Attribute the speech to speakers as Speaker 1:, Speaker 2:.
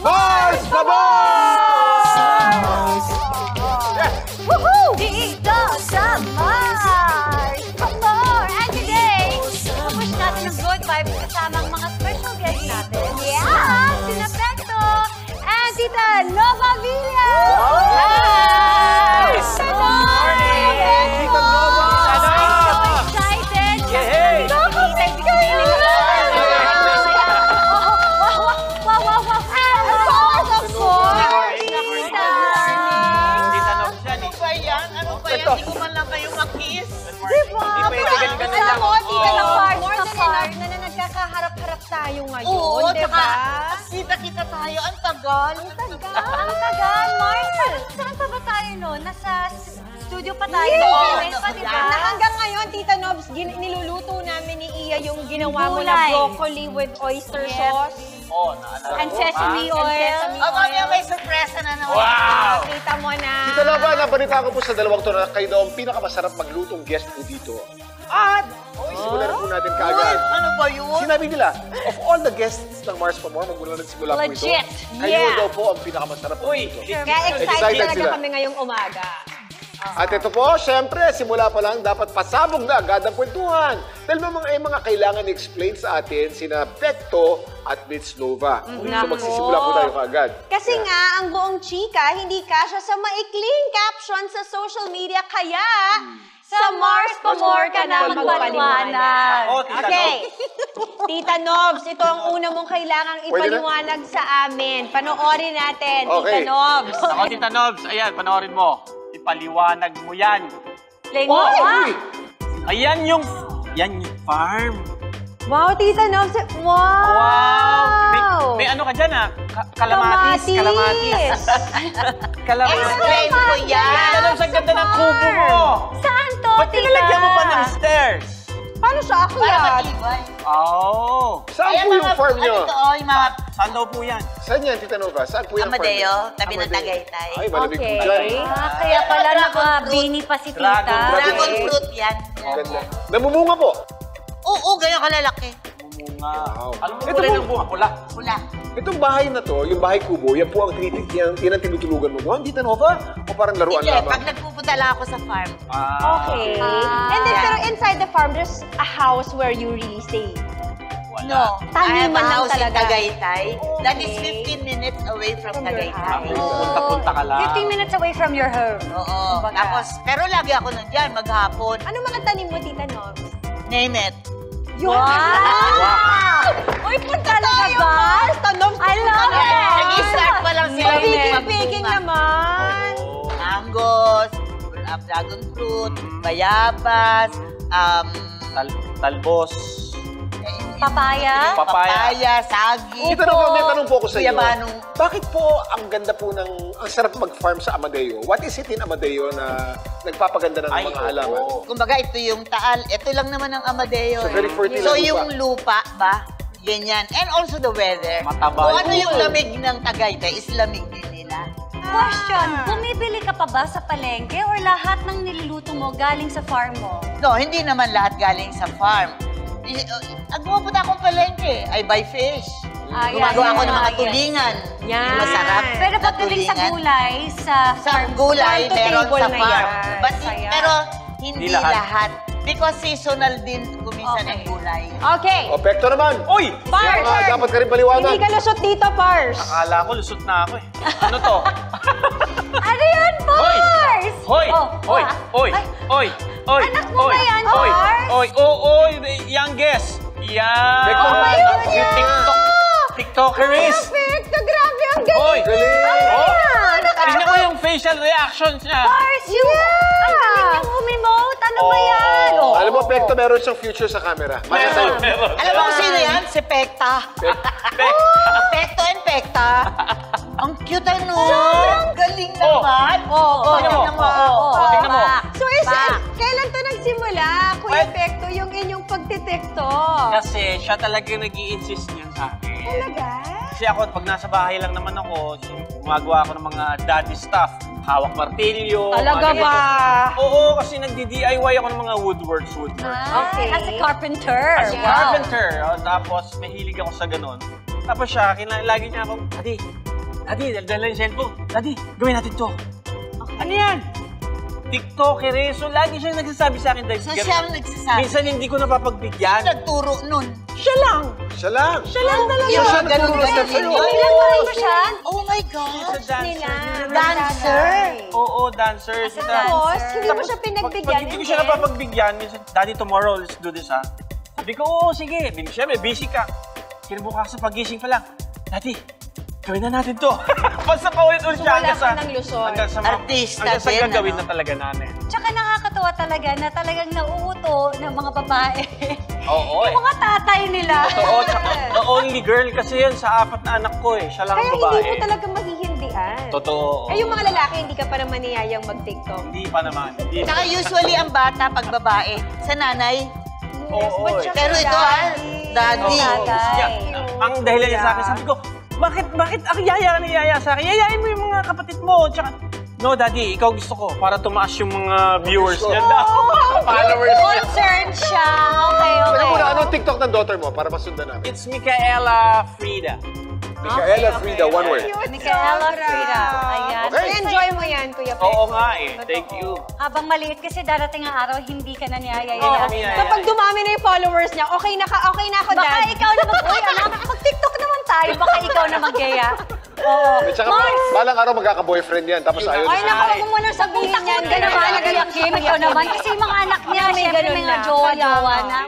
Speaker 1: Mars Pamor!
Speaker 2: Woohoo! Dito sa Mars Pamor! And today, pupush natin ang good vibes kasama ang mga special guests natin. Yeah! Sina Pecto and Tita Nova Villa!
Speaker 1: Hi!
Speaker 2: Good
Speaker 1: morning! Tita Nova!
Speaker 2: I'm so excited!
Speaker 1: Hey!
Speaker 2: Nakakapit kayo! Wow! Of course! Tita!
Speaker 3: Ano ba yan? Hindi ko man lang kayo makiss.
Speaker 2: Diba?
Speaker 4: Alam mo, tita ng
Speaker 2: More
Speaker 4: more
Speaker 2: sa
Speaker 4: than
Speaker 2: car.
Speaker 4: enough na nagkakaharap-harap tayo ngayon,
Speaker 3: Oo,
Speaker 4: diba?
Speaker 3: kita-kita tayo. Ang tagal.
Speaker 2: Ang tagal, Marcel. Saan pa ba tayo noon? Nasa studio pa tayo.
Speaker 4: Yes!
Speaker 2: Pa, diba?
Speaker 4: Na hanggang ngayon, Tita Nobs, niluluto namin ni Iya yung ginawa mo na
Speaker 2: Gulay.
Speaker 4: broccoli with oyster
Speaker 2: Yes.
Speaker 4: sauce.
Speaker 3: Oo, naalala
Speaker 2: And
Speaker 3: ko.
Speaker 2: sesame oil.
Speaker 3: Mamaya may surpresa na naman.
Speaker 1: Wow!
Speaker 4: Kita mo na.
Speaker 1: Tita Nova, nabalita ko po sa dalawang to na kayo daw ang pinakamasarap maglutong guest po dito. At, simulan na po natin kaagad.
Speaker 3: Ano ba yun?
Speaker 1: Sinabi nila, of all the guests ng Mars Pamor, magmula nagsimula po ito,
Speaker 2: Legit.
Speaker 1: kayo
Speaker 4: Yeah.
Speaker 1: daw po ang pinakamasarap po dito.
Speaker 4: Kaya excited
Speaker 1: Excited
Speaker 4: talaga
Speaker 1: sila.
Speaker 4: kami ngayong umaga.
Speaker 1: At ito po, syempre, simula pa lang dapat pasabog na agad ang kwentuhan. Dahil may mga kailangan i-explain sa atin sina Pecto at Miss Nova. So magsisimula po tayo kaagad.
Speaker 4: Kasi nga, ang buong chika, hindi kasya sa maikling caption sa social media, kaya sa Mars Pamor ka na magpaliwanag.
Speaker 3: Ako, Tita
Speaker 4: Okay. Tita Nobs, ito ang una mong kailangang ipaliwanag sa amin. Panoorin natin,
Speaker 1: Okay.
Speaker 4: Tita Nobs.
Speaker 5: Ako, Tita Nobs, ayan, panoorin mo. Ipaliwanag mo yan.
Speaker 2: Playing
Speaker 1: Oh,
Speaker 2: mo.
Speaker 1: uy!
Speaker 5: Ayan yung farm.
Speaker 4: Wow, Tita Nobs. Wow!
Speaker 5: Wow! May ano ka dyan ah? Kalamatis.
Speaker 3: Explain ko yan.
Speaker 5: Tita Nobs, ang ganda ng kubo mo.
Speaker 2: Saan to,
Speaker 5: Ba't
Speaker 2: tita?
Speaker 5: nilalagyan mo pa ng stairs?
Speaker 4: Paano siya
Speaker 3: Para
Speaker 4: akyat?
Speaker 3: matibay.
Speaker 5: Oh.
Speaker 1: Saan po yung farm nyo?
Speaker 3: Ano to, yung mga
Speaker 5: Saan daw po yan?
Speaker 1: Saan yan, Tita Nova? Saan po yung farm
Speaker 3: Amadeo,
Speaker 1: nyo?
Speaker 3: tabi ng
Speaker 1: Amadeo.
Speaker 3: Tagaytay.
Speaker 1: Ay, malamig po
Speaker 4: Okay.
Speaker 1: dyan.
Speaker 2: Kaya pala nakabini pa si tita.
Speaker 3: Dragon fruit yan.
Speaker 1: Ganda. Namumunga po.
Speaker 3: Oo, ganyan kalalaki.
Speaker 5: Mumunga.
Speaker 1: Wow.
Speaker 5: Alam mo
Speaker 1: Ito
Speaker 5: kulay
Speaker 1: po-
Speaker 5: ng bunga? Pula.
Speaker 3: Pula.
Speaker 1: Itong bahay na to, yung bahay kubo, yan po ang tinutulugan mo doon, Tita Nova? O parang laruan
Speaker 3: Hindi,
Speaker 1: lamang?
Speaker 3: pag nagpupunta lang ako sa farm.
Speaker 4: Okay.
Speaker 2: Ah.
Speaker 4: And then,
Speaker 3: Yeah.
Speaker 4: pero inside the farm, there's a house where you really stay.
Speaker 3: No, I have
Speaker 4: Taniman
Speaker 3: a
Speaker 4: lang
Speaker 3: house in
Speaker 4: talaga.
Speaker 3: Tagaytay. That is
Speaker 4: Okay.
Speaker 3: 15 minutes away from
Speaker 4: From your
Speaker 3: Tagaytay.
Speaker 4: house.
Speaker 5: Punta-punta ka lang.
Speaker 2: 15 minutes away from your home.
Speaker 3: Oo.
Speaker 2: Kumbaga.
Speaker 3: Tapos, pero lagi ako nandyan, maghapon.
Speaker 4: Ano mga tanim mo, Tita Nobs?
Speaker 3: Name it.
Speaker 2: Wow!
Speaker 4: Uy, punta talaga ba? Tita Nobs,
Speaker 2: I love it!
Speaker 3: Nag-start pa lang sila
Speaker 4: Baking naman.
Speaker 3: Mangoes, dragon fruit, bayabas,
Speaker 5: Talbos.
Speaker 2: Papaya?
Speaker 3: papaya, sagi.
Speaker 1: Tita Nova, may tanong po ako sa iyo.
Speaker 3: Kuyabanong.
Speaker 1: Bakit po ang ganda po ang sarap mag-farm sa Amadeo? What is it in Amadeo na nagpapaganda ng
Speaker 5: Ay,
Speaker 1: mga halaman?
Speaker 5: oo.
Speaker 3: Kumbaga, ito yung taal. Ito lang naman ang Amadeo.
Speaker 1: So, very fertile
Speaker 3: So,
Speaker 1: ang lupa.
Speaker 3: yung lupa ba? Ganyan. And also the weather.
Speaker 5: Mataba
Speaker 3: Kung ano
Speaker 5: yung-
Speaker 3: yung lamig ng Tagaytay, is lamig din nila.
Speaker 2: Question, bumibili ka pa ba sa palengke or lahat ng niluluto mo galing sa farm mo?
Speaker 3: No, hindi naman lahat galing sa farm. Ang pupunta akong palengke, I buy fish. Gumagawa ako ng mga tulingan.
Speaker 4: Yan.
Speaker 3: Yung masarap
Speaker 2: Pero
Speaker 3: na
Speaker 2: pagdating sa
Speaker 3: tulingan.
Speaker 2: gulay, sa
Speaker 3: Sa
Speaker 2: farm,
Speaker 3: gulay,
Speaker 4: farm to
Speaker 3: meron
Speaker 4: table
Speaker 3: sa
Speaker 4: na
Speaker 3: farm.
Speaker 4: yan.
Speaker 3: But,
Speaker 2: Saya.
Speaker 3: pero hindi
Speaker 5: Hindi lahat.
Speaker 3: lahat. Because seasonal din kuminsan ang
Speaker 2: Okay.
Speaker 3: gulay.
Speaker 4: Okay.
Speaker 1: O, Pecto naman!
Speaker 5: Uy!
Speaker 4: Pars!
Speaker 1: Dapat ka rin paliwanag.
Speaker 4: Hindi ka lusot dito, Pars.
Speaker 5: Akala ko lusot na ako eh. Ano to?
Speaker 2: Ano yan, Pars?
Speaker 5: Hoy!
Speaker 2: Oh,
Speaker 5: Hoy!
Speaker 2: ah.
Speaker 5: Hoy!
Speaker 2: Ay,
Speaker 5: Hoy! Hoy!
Speaker 2: Anak mo ba yan,
Speaker 5: Hoy!
Speaker 2: Pars?
Speaker 5: Hoy! Oh, youngest! Yan!
Speaker 1: Pecto,
Speaker 5: Oh,
Speaker 1: my
Speaker 5: yung
Speaker 1: God!
Speaker 5: TikTokeris!
Speaker 4: Perfect. Grabe, ang galing.
Speaker 5: Hoy!
Speaker 1: Galing!
Speaker 5: Oh!
Speaker 4: Yan.
Speaker 5: Tignan mo yung facial reactions niya.
Speaker 2: Pars, yung ang galing niyang umimote. Ano ba yan?
Speaker 5: Oo.
Speaker 1: Alam mo, Pecto, meron siyang future sa camera. Maya sa'yo.
Speaker 5: Meron.
Speaker 3: Alam mo kung sino yan? Si Pekta. Pekto and Pekta. Ang cute ano. Galing naman.
Speaker 5: Tingnan mo. Tingnan mo.
Speaker 4: So, kailan to nagsimula, Kuya Pecto, yung inyong pagtitiktok?
Speaker 5: Kasi siya talaga nag-i-insist niyan sa akin.
Speaker 4: Talaga?
Speaker 5: Kasi ako, pag nasa bahay lang naman ako, gumagawa ako ng mga daddy stuff. Hawak martilyo.
Speaker 4: Talaga
Speaker 5: mga ganito.
Speaker 4: ba?
Speaker 5: Oo, kasi nagdi-DIY ako ng mga woodworks.
Speaker 2: Okay. As a carpenter.
Speaker 5: As a carpenter. Tapos, mahilig ako sa ganun. Tapos siya, lagi niya akong, Adi, Daddy, dala yung cellphone. Daddy, gawin natin to. Ano yan? TikToker eh. So, lagi siya nagsasabi sa akin.
Speaker 3: So siya ang nagsasabi.
Speaker 5: Minsan hindi ko napapagbigyan.
Speaker 3: Nagturo nun.
Speaker 5: Siya lang.
Speaker 1: Siya lang.
Speaker 3: Yung
Speaker 1: siya
Speaker 3: ganun
Speaker 1: nagturo
Speaker 3: sa'yo.
Speaker 2: Ilan ba rin siya?
Speaker 3: Oh my God.
Speaker 5: Sa dancer.
Speaker 3: Dancer.
Speaker 5: Oo, dancer.
Speaker 2: Tapos, hindi mo siya
Speaker 5: Pag
Speaker 2: pinagbigyan.
Speaker 5: hindi ko siya napapagbigyan, minsan, Daddy, tomorrow, let's do this, ha? Sabi ko, oo, sige. Siyempre, busy ka. Kinabukasan, pagising pa lang. Daddy, gawin na natin to. Basta paulit-ulit siya hanggang sa...
Speaker 2: ng Luzon.
Speaker 5: Hanggang sa,
Speaker 3: Artista
Speaker 5: hanggang sa
Speaker 3: din,
Speaker 5: gagawin
Speaker 3: ano?
Speaker 5: na talaga namin.
Speaker 2: Tsaka nakakatawa talaga na talagang nauuto ng mga babae.
Speaker 5: Oo,
Speaker 2: Yung mga tatay nila.
Speaker 5: Totoo, tsaka the only girl kasi yun sa 4 na anak ko eh. Siya lang
Speaker 4: Kaya
Speaker 5: ang babae.
Speaker 4: hindi mo talaga mahihindihan.
Speaker 5: Totoo.
Speaker 4: Eh, yung mga lalaki, hindi ka pa naman niyayang mag-TikTok.
Speaker 5: Hindi pa naman. Hindi.
Speaker 3: Saka usually ang bata pag babae, sa nanay.
Speaker 5: Oo,
Speaker 4: but
Speaker 5: eh.
Speaker 4: siya
Speaker 3: Pero
Speaker 4: si
Speaker 3: ito daddy.
Speaker 5: Yeah. Ang dahilan niya sa akin, sabi ko, bakit ako yaya sa akin? Yayain mo yung mga kapatid mo. Tsaka, no, Daddy, ikaw gusto ko para tumaas yung mga viewers niya daw. Followers niya.
Speaker 2: Concerned siya. Okay,
Speaker 1: Teka
Speaker 2: okay.
Speaker 1: muna, anong TikTok ng daughter mo para masundan namin?
Speaker 5: It's Micaela Frida.
Speaker 1: Micaela Frida, one word.
Speaker 2: Micaela Frida. Ayan.
Speaker 1: Okay.
Speaker 4: Enjoy mo yan, Kuya Pe.
Speaker 5: Oo nga eh. Thank you.
Speaker 2: Habang maliit kasi darating ang araw, hindi ka na
Speaker 5: Oo,
Speaker 2: niyayaya.
Speaker 5: niyayaya.
Speaker 4: Kapag dumami na yung followers niya, okay na ako,
Speaker 2: Baka
Speaker 4: Dad.
Speaker 2: ikaw na uy, anak, mag-TikTok naman tayo. Baka ikaw na mag-gaya. Oo.
Speaker 1: At saka, balang araw magkaka-boyfriend yan, tapos ayaw
Speaker 2: Ay,
Speaker 1: na
Speaker 2: naku, huwag mo muna sabihin yan.
Speaker 4: Ganun
Speaker 2: Ganun
Speaker 4: ba?
Speaker 2: ba? Nagayak Kim, ikaw naman. Kasi yung mga anak niya,
Speaker 4: May
Speaker 2: syempre
Speaker 4: ganun
Speaker 2: may
Speaker 4: na.
Speaker 2: mga jowa-jowa na.